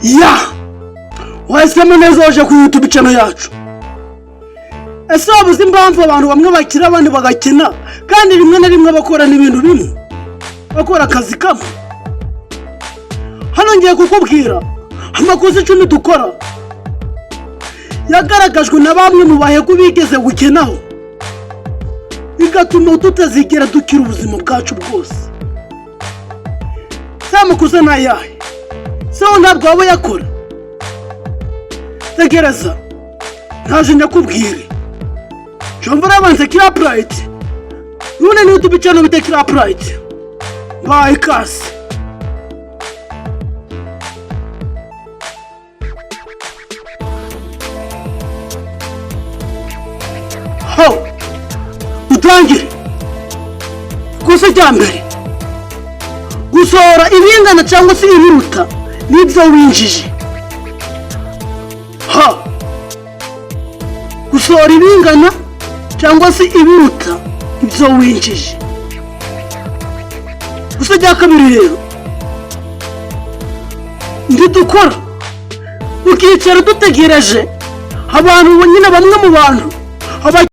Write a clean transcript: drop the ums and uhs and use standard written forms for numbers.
ya wahisemo neza waje ku YouTube channel yacu. Ese wabuze impamvu abantu bamwe bakira abandi bagakina kandi rimwe na rimwe bakora n'ibintu bimwe, bakora akazi kamwe? Hano ngiye kukubwira amakosa 10 dukora yagaragajwe na bamwe mu bahegu bigeze gukenaho, bigatuma tutazigera dukira ubuzima bwacu bwose. Amakosa nayahe? Se ntabwo waba yakora? Tegereza ntaje ndakubwire. Jomvara banze kira pride. None ni YouTube channel bite kira pride. Bye kasi. Ho. Utangire. Gusa cyambere. Gusohora ibingana cyangwa se ibiruta nibyo winjije. Ha. Gusohora ibingana cyangwa se ibiruta ibyo winjije. Gusa jya kabiri rero. Ndi dukora. Ukicara dutegereje abantu nyine bamwe mu bantu